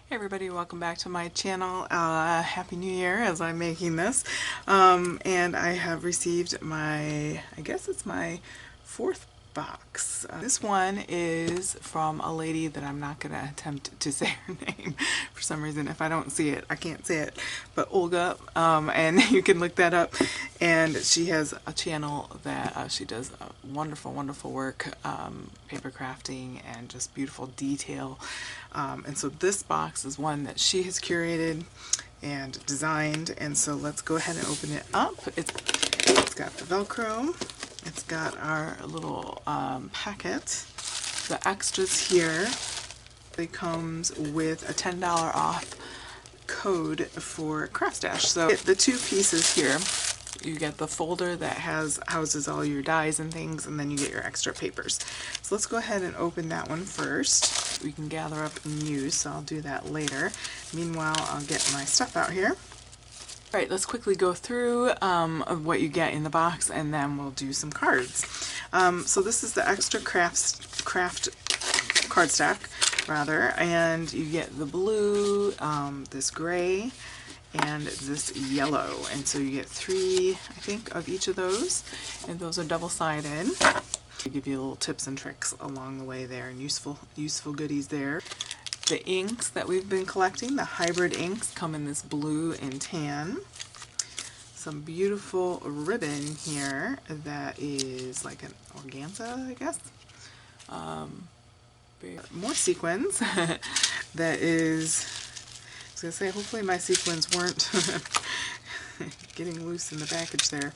Hey everybody, welcome back to my channel. Happy New Year as I'm making this. And I have received I guess it's my fourth box. This one is from a lady that I'm not going to attempt to say her name for some reason. If I don't see it, I can't say it. But Olga, and you can look that up. And she has a channel that she does wonderful, wonderful work, paper crafting and just beautiful detail. And so this box is one that she has curated and designed, and so let's go ahead and open it up. It's got the Velcro, it's got our little packet. The extras here, it comes with a $10 off code for Craftstash. So the two pieces here, you get the folder that houses all your dies and things, and then you get your extra papers. So let's go ahead and open that one first. We can gather up and use, so I'll do that later. Meanwhile, I'll get my stuff out here. All right, let's quickly go through what you get in the box, and then we'll do some cards. So this is the extra craft card stack, rather, and you get the blue, this gray, and this yellow, and so you get 3, I think, of each of those, and those are double-sided. They give you little tips and tricks along the way there, and useful goodies there. The inks that we've been collecting, the hybrid inks, come in this blue and tan. Some beautiful ribbon here that is like an organza, I guess. More sequins that is, I was going to say, hopefully my sequins weren't getting loose in the package there.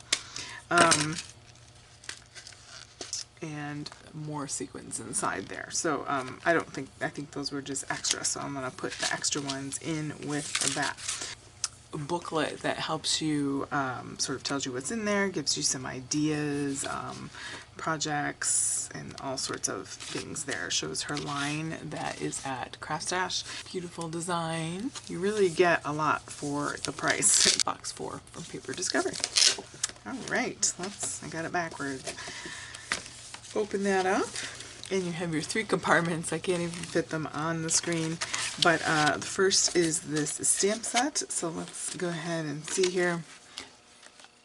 And more sequins inside there. So I think those were just extra, so I'm going to put the extra ones in with that. A booklet that helps you, sort of tells you what's in there, gives you some ideas, projects, and all sorts of things there. Shows her line that is at Craftstash. Beautiful design. You really get a lot for the price. Box 4 from Paper Discovery. Alright, I got it backwards. Open that up, and you have your 3 compartments. I can't even fit them on the screen, but the first is this stamp set. So let's go ahead and see here.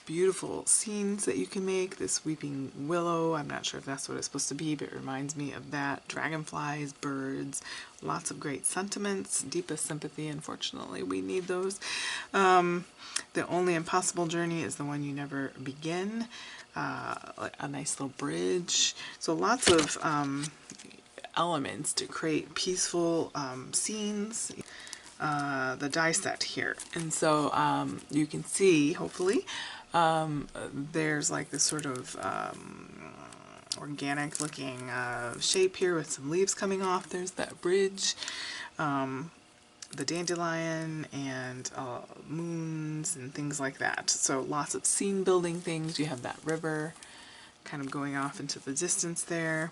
Beautiful scenes that you can make. This weeping willow, I'm not sure if that's what it's supposed to be, but it reminds me of that. Dragonflies, birds, lots of great sentiments, deepest sympathy. Unfortunately, we need those. The only impossible journey is the one you never begin. A nice little bridge. So lots of elements to create peaceful scenes. The die set here, and so you can see, hopefully, there's like this sort of organic looking shape here with some leaves coming off. There's that bridge, the dandelion, and moons and things like that. So lots of scene building things. You have that river kind of going off into the distance there.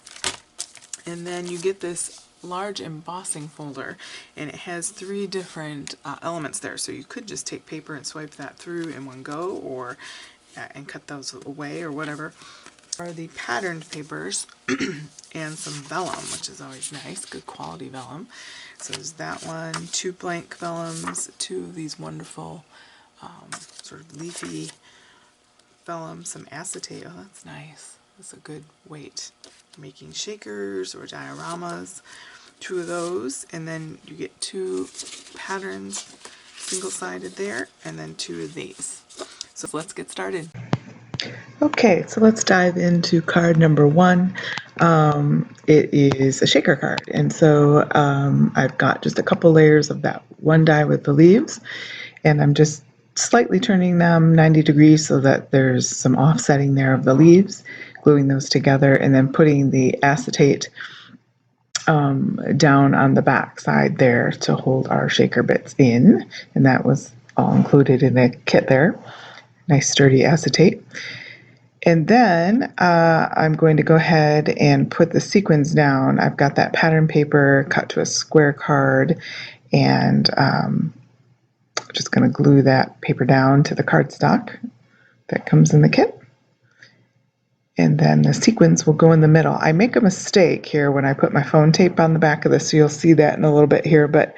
And then you get this large embossing folder, and it has 3 different elements there. So you could just take paper and swipe that through in one go, or and cut those away or whatever. Are the patterned papers and some vellum, which is always nice, good quality vellum. So there's that one, 2 blank vellums, 2 of these wonderful sort of leafy vellum, some acetate. Oh, that's nice. That's a good weight. Making shakers or dioramas, 2 of those, and then you get 2 patterns, single-sided there, and then 2 of these. So let's get started. Okay, so let's dive into card number 1. It is a shaker card, and so I've got just a couple layers of that one die with the leaves, and I'm just slightly turning them 90 degrees so that there's some offsetting there of the leaves, gluing those together, and then putting the acetate down on the back side there to hold our shaker bits in, and that was all included in the kit there. Nice sturdy acetate. And then I'm going to go ahead and put the sequins down. I've got that pattern paper cut to a square card, and I'm just going to glue that paper down to the cardstock that comes in the kit. And then the sequins will go in the middle. I make a mistake here when I put my phone tape on the back of this, so you'll see that in a little bit here, but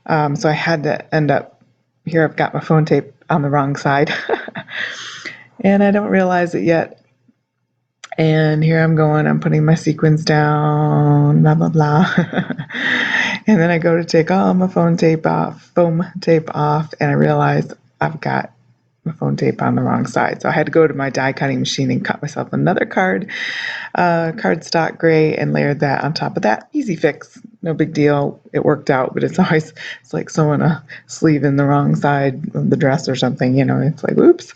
So I had to end up, here I've got my phone tape on the wrong side. And I don't realize it yet. And here I'm going, I'm putting my sequins down, blah, blah, blah. And then I go to take all my foam tape off, and I realize I've got my phone tape on the wrong side. So I had to go to my die cutting machine and cut myself another cardstock gray, and layered that on top of that. Easy fix, no big deal. It worked out, but it's like sewing a sleeve in the wrong side of the dress or something, it's like, oops.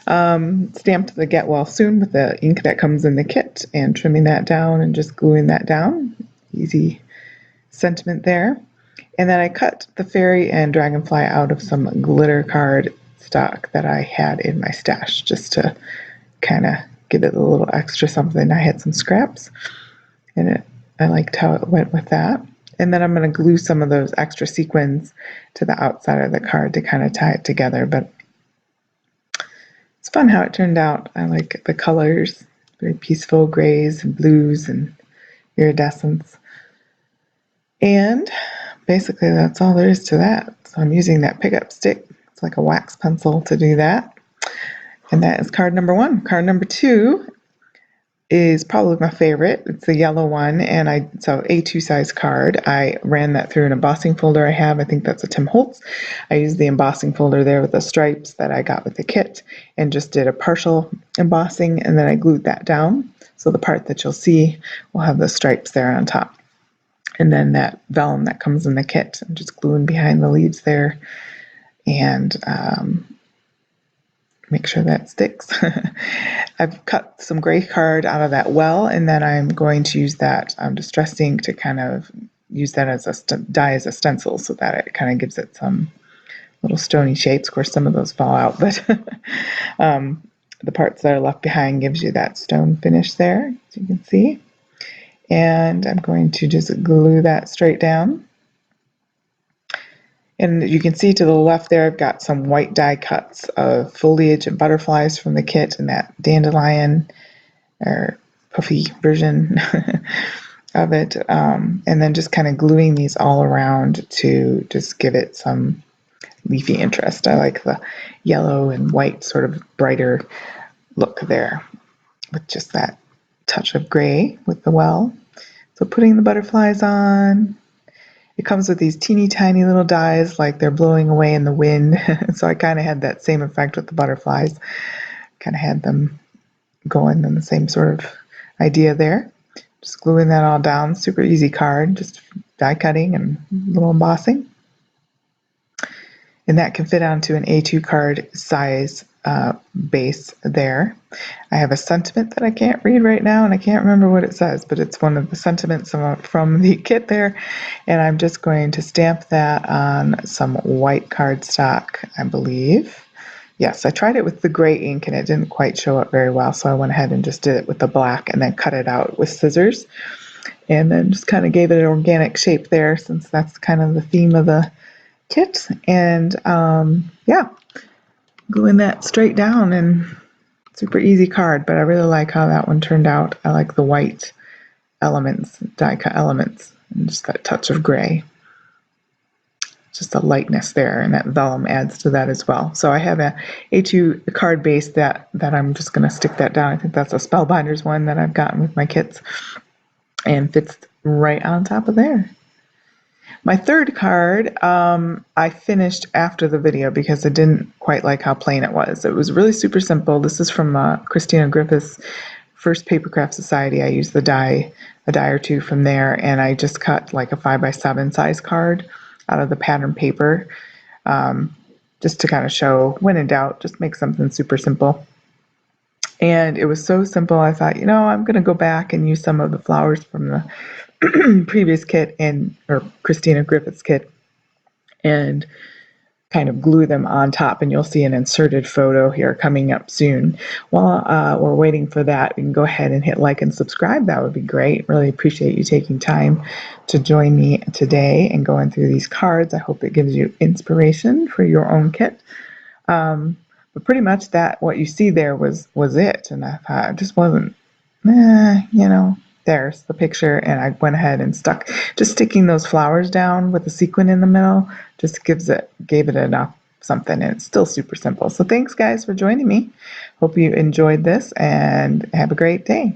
Stamped the get well soon with the ink that comes in the kit, and trimming that down and just gluing that down. Easy sentiment there. And then I cut the fairy and dragonfly out of some glitter card stock that I had in my stash, just to kind of give it a little extra something. I had some scraps, and I liked how it went with that. And then I'm going to glue some of those extra sequins to the outside of the card to kind of tie it together. But it's fun how it turned out. I like the colors, very peaceful grays and blues and iridescence. And basically that's all there is to that. So I'm using that pickup stick. It's like a wax pencil to do that. And that is card number 1. Card number 2 is probably my favorite. It's the yellow one, and so A2 size card. I ran that through an embossing folder I have. I think that's a Tim Holtz. I used the embossing folder there with the stripes that I got with the kit, and just did a partial embossing, and then I glued that down. So the part that you'll see will have the stripes there on top. And then that vellum that comes in the kit, I'm just gluing behind the leaves there, and make sure that sticks. I've cut some gray card out of that well, and then I'm going to use that distress ink to kind of use that as a dye as a stencil, so that it kind of gives it some little stony shapes. Of course, some of those fall out, but the parts that are left behind gives you that stone finish there, as you can see. And I'm going to just glue that straight down. And you can see to the left there, I've got some white die cuts of foliage and butterflies from the kit, and that dandelion or puffy version of it. And then just kind of gluing these all around to just give it some leafy interest. I like the yellow and white sort of brighter look there with just that touch of gray with the well. So putting the butterflies on. It comes with these teeny tiny little dies, like they're blowing away in the wind. So I kind of had that same effect with the butterflies. Kind of had them going in the same sort of idea there. Just gluing that all down. Super easy card, just die cutting and little embossing. And that can fit onto an A2 card size base there. I have a sentiment that I can't read right now, and I can't remember what it says, but it's one of the sentiments from the kit there. And I'm just going to stamp that on some white cardstock, I believe. Yes, I tried it with the gray ink and it didn't quite show up very well, so I went ahead and just did it with the black and then cut it out with scissors. And then just kind of gave it an organic shape there, since that's kind of the theme of the kit. And yeah, gluing that straight down, and super easy card, but I really like how that one turned out. I like the white elements, die cut elements, and just that touch of gray. Just a lightness there, and that vellum adds to that as well. So I have a A2 card base that I'm just going to stick that down. I think that's a Spellbinders one that I've gotten with my kits, and fits right on top of there. My third card, I finished after the video because I didn't quite like how plain it was. It was really super simple. This is from Christina Griffith's first Papercraft Society. I used a die or two from there, and I just cut like a 5x7 size card out of the pattern paper, just to kind of show, when in doubt, just make something super simple. And it was so simple, I thought, I'm going to go back and use some of the flowers from the previous kit, or Christina Griffith's kit, and kind of glue them on top. And you'll see an inserted photo here coming up soon. While we're waiting for that, you can go ahead and hit like and subscribe. That would be great. Really appreciate you taking time to join me today and going through these cards. I hope it gives you inspiration for your own kit. But pretty much what you see there was it. And I thought it just wasn't, there's the picture, and I went ahead and just sticking those flowers down with a sequin in the middle just gave it enough something, and it's still super simple. So thanks guys for joining me. Hope you enjoyed this and have a great day.